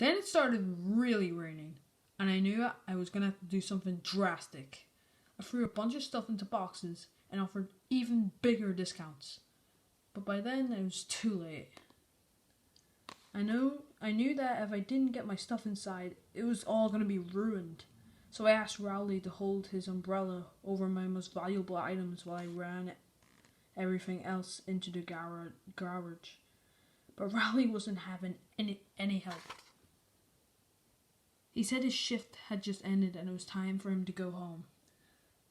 Then it started really raining, and I knew I was going to have to do something drastic. I threw a bunch of stuff into boxes and offered even bigger discounts. But by then, it was too late. I knew that if I didn't get my stuff inside, it was all going to be ruined. So I asked Rowley to hold his umbrella over my most valuable items while I ran everything else into the garage. But Rowley wasn't having any help. He said his shift had just ended and it was time for him to go home.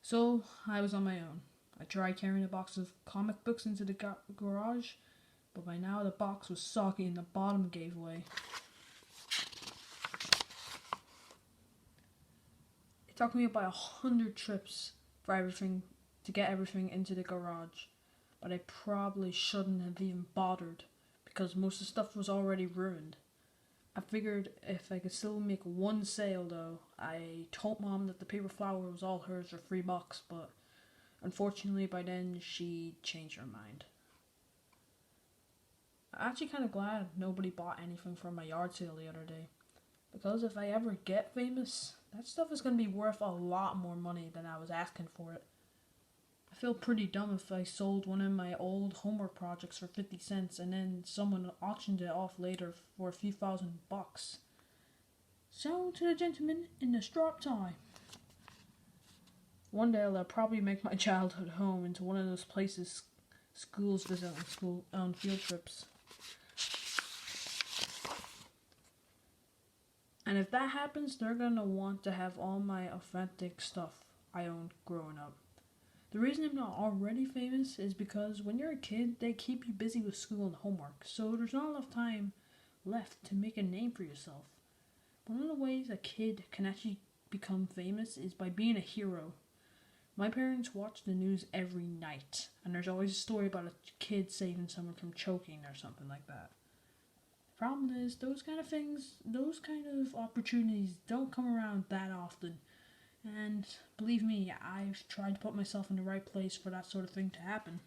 So I was on my own. I tried carrying a box of comic books into the garage, but by now the box was soggy and the bottom gave way. It took me about 100 trips to get everything into the garage, but I probably shouldn't have even bothered because most of the stuff was already ruined. I figured if I could still make one sale though. I told Mom that the paper flower was all hers for $3, but unfortunately by then she changed her mind. I'm actually kind of glad nobody bought anything from my yard sale the other day, because if I ever get famous, that stuff is going to be worth a lot more money than I was asking for it. I feel pretty dumb if I sold one of my old homework projects for 50 cents and then someone auctioned it off later for a few $1,000. Sold to the gentleman in the striped tie. One day I'll probably make my childhood home into one of those places schools visit on field trips. And if that happens, they're going to want to have all my authentic stuff I owned growing up. The reason I'm not already famous is because when you're a kid, they keep you busy with school and homework, so there's not enough time left to make a name for yourself. One of the ways a kid can actually become famous is by being a hero. My parents watch the news every night, and there's always a story about a kid saving someone from choking or something like that. The problem is, those kind of opportunities don't come around that often. And believe me, I've tried to put myself in the right place for that sort of thing to happen.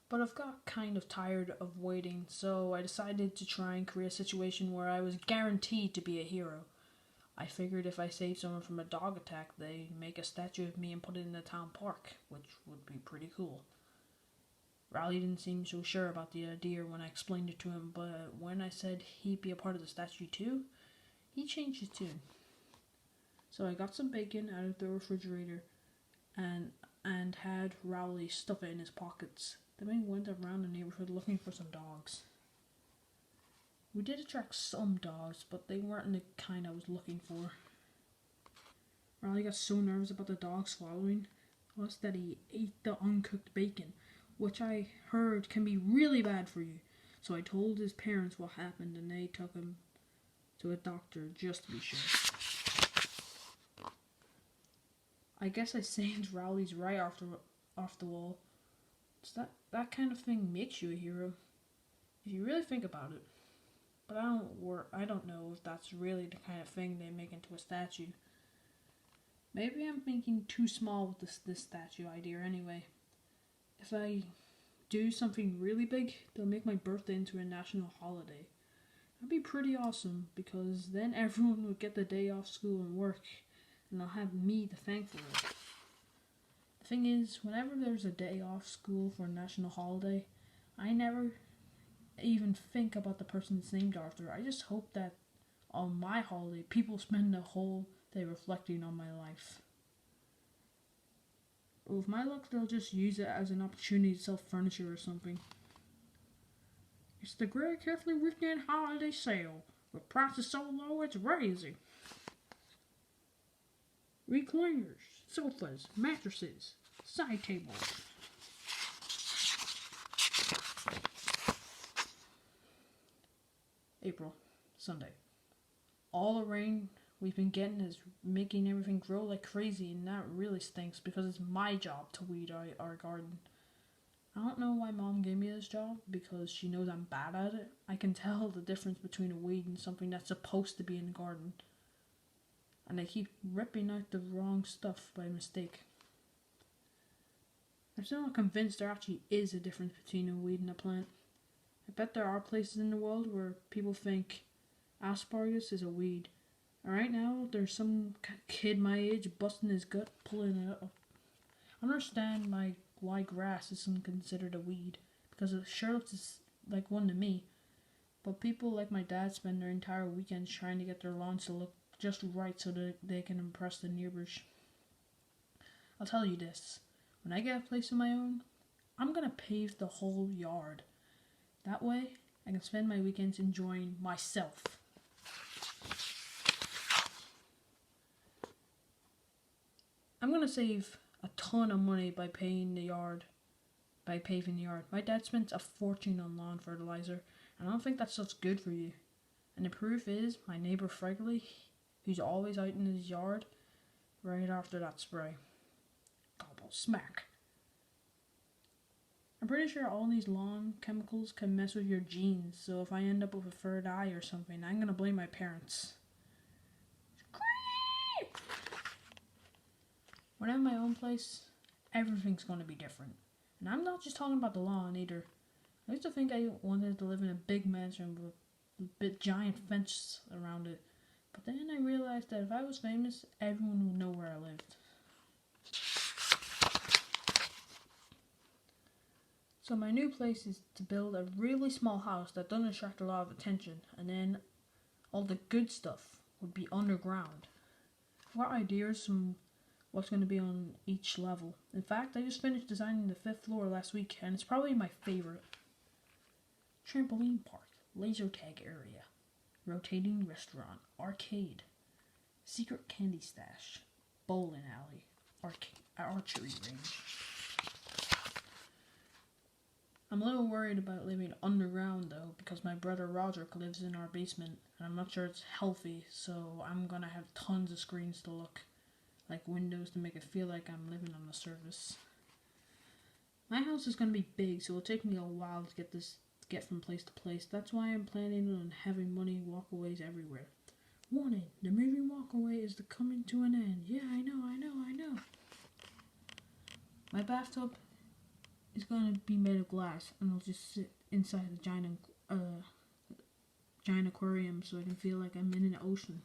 But I've got kind of tired of waiting, so I decided to try and create a situation where I was guaranteed to be a hero. I figured if I saved someone from a dog attack, they'd make a statue of me and put it in the town park, which would be pretty cool. Rowley didn't seem so sure about the idea when I explained it to him, but when I said he'd be a part of the statue too, he changed his tune. So I got some bacon out of the refrigerator and had Rowley stuff it in his pockets. Then we went around the neighborhood looking for some dogs. We did attract some dogs, but they weren't the kind I was looking for. Rowley got so nervous about the dogs following us that he ate the uncooked bacon, which I heard can be really bad for you. So I told his parents what happened and they took him to a doctor just to be sure. I guess I saved Rowley's right off the wall. So that kind of thing makes you a hero, if you really think about it. But I don't know if that's really the kind of thing they make into a statue. Maybe I'm thinking too small with this statue idea anyway. If I do something really big, they'll make my birthday into a national holiday. That'd be pretty awesome, because then everyone would get the day off school and work, and they'll have me to thank for it. The thing is, whenever there's a day off school for a national holiday, I never even think about the person it's named after. I just hope that on my holiday, people spend the whole day reflecting on my life. But with my luck, they'll just use it as an opportunity to sell furniture or something. It's the great carefully written in holiday sale, with prices so low it's crazy. Recliners, sofas, mattresses, side tables. April, Sunday. All the rain we've been getting is making everything grow like crazy, and that really stinks because it's my job to weed our garden. I don't know why Mom gave me this job, because she knows I'm bad at it. I can tell the difference between a weed and something that's supposed to be in the garden. And I keep ripping out the wrong stuff by mistake. I'm still not convinced there actually is a difference between a weed and a plant. I bet there are places in the world where people think asparagus is a weed. And right now, there's some kid my age busting his gut, pulling it up. I understand why grass isn't considered a weed, because it sure looks like one to me. But people like my dad spend their entire weekends trying to get their lawns to look just right so that they can impress the neighbors. I'll tell you this, when I get a place of my own, I'm gonna pave the whole yard. That way, I can spend my weekends enjoying myself. I'm gonna save a ton of money by paving the yard. My dad spends a fortune on lawn fertilizer, and I don't think that stuff's good for you. And the proof is my neighbor Fregley, who's always out in his yard right after that spray. Gobble smack. I'm pretty sure all these lawn chemicals can mess with your genes, so if I end up with a third eye or something, I'm gonna blame my parents. When I have my own place, everything's gonna be different. And I'm not just talking about the lawn either. I used to think I wanted to live in a big mansion with a big giant fence around it. But then I realized that if I was famous, everyone would know where I lived. So my new place is to build a really small house that doesn't attract a lot of attention, and then all the good stuff would be underground. I've got ideas from what's going to be on each level. In fact, I just finished designing the 5th floor last week, and it's probably my favorite. Trampoline park, laser tag area, rotating restaurant, arcade, secret candy stash, bowling alley, archery range. I'm a little worried about living underground though, because my brother Roderick lives in our basement, and I'm not sure it's healthy, so I'm gonna have tons of screens to look, like windows to make it feel like I'm living on the surface. My house is gonna be big, so it'll take me a while to get from place to place. That's why I'm planning on having money walkaways everywhere. Warning, the moving walkaway is coming to an end. Yeah, I know. My bathtub is going to be made of glass, and I'll just sit inside a giant aquarium so I can feel like I'm in an ocean.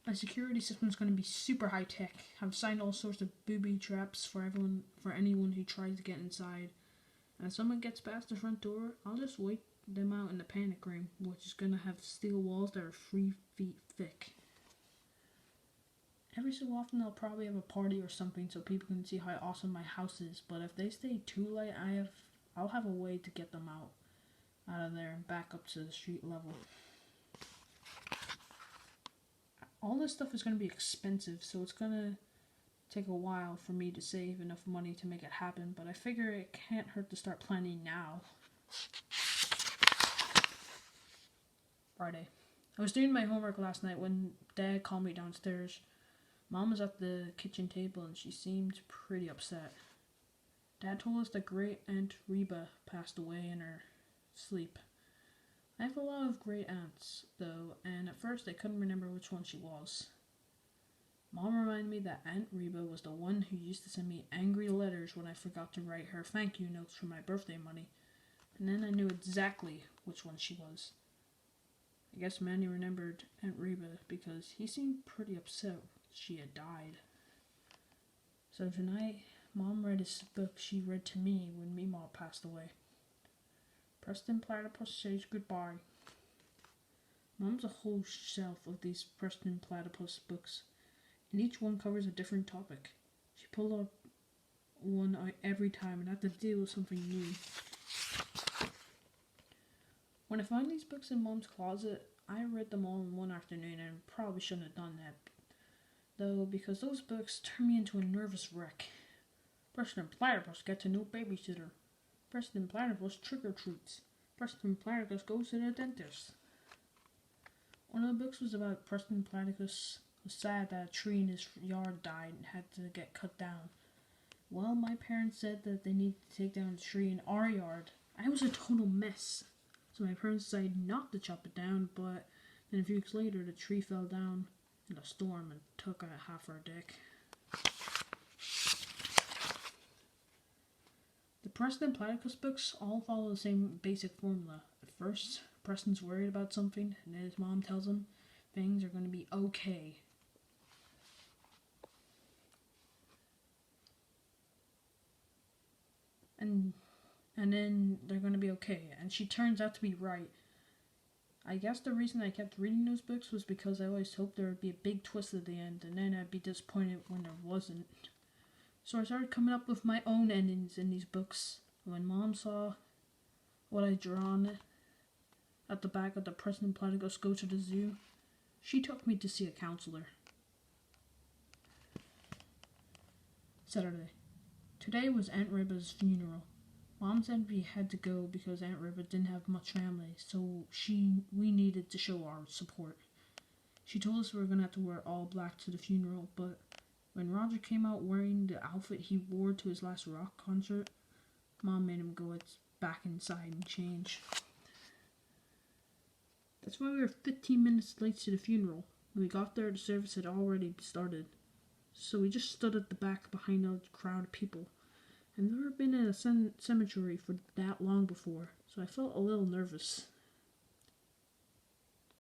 My security system is going to be super high tech. I've signed all sorts of booby traps for anyone who tries to get inside. And if someone gets past the front door, I'll just wait them out in the panic room, which is going to have steel walls that are 3 feet thick. Every so often I'll probably have a party or something so people can see how awesome my house is, but if they stay too late, I'll have a way to get them out of there and back up to the street level. All this stuff is going to be expensive, so it's going to take a while for me to save enough money to make it happen, but I figure it can't hurt to start planning now. Friday. I was doing my homework last night when Dad called me downstairs. Mom was at the kitchen table and she seemed pretty upset. Dad told us that great aunt Reba passed away in her sleep. I have a lot of great aunts, though, and at first I couldn't remember which one she was. Mom reminded me that Aunt Reba was the one who used to send me angry letters when I forgot to write her thank you notes for my birthday money, and then I knew exactly which one she was. I guess Manny remembered Aunt Reba because he seemed pretty upset she had died. So tonight, Mom read his book she read to me when Meemaw passed away. Preston Platypus Says Goodbye. Mom's a whole shelf of these Preston Platypus books, and each one covers a different topic. She pulled up one every time and had to deal with something new. When I found these books in Mom's closet, I read them all in one afternoon and probably shouldn't have done that, though, because those books turned me into a nervous wreck. Preston Platypus Get to Know Babysitter. Preston Platypus Trick or Treats. Preston Platypus Goes to the Dentist. One of the books was about Preston Platypus was sad that a tree in his yard died and had to get cut down. Well, my parents said that they needed to take down the tree in our yard. I was a total mess. So my parents decided not to chop it down, but then a few weeks later the tree fell down in a storm and took out half our deck. Preston Platypus books all follow the same basic formula. At first, Preston's worried about something, and then his mom tells him things are going to be okay. And then they're going to be okay, and she turns out to be right. I guess the reason I kept reading those books was because I always hoped there would be a big twist at the end, and then I'd be disappointed when there wasn't. So I started coming up with my own endings in these books. When Mom saw what I'd drawn at the back of the Preston Platypus Go to the Zoo, she took me to see a counselor. Saturday. Today was Aunt Ribba's funeral. Mom said we had to go because Aunt Ribba didn't have much family, so we needed to show our support. She told us we were going to have to wear all black to the funeral, but when Roger came out wearing the outfit he wore to his last rock concert, Mom made him go back inside and change. That's why we were 15 minutes late to the funeral. When we got there, the service had already started, so we just stood at the back behind a crowd of people. I've never been in a cemetery for that long before, so I felt a little nervous.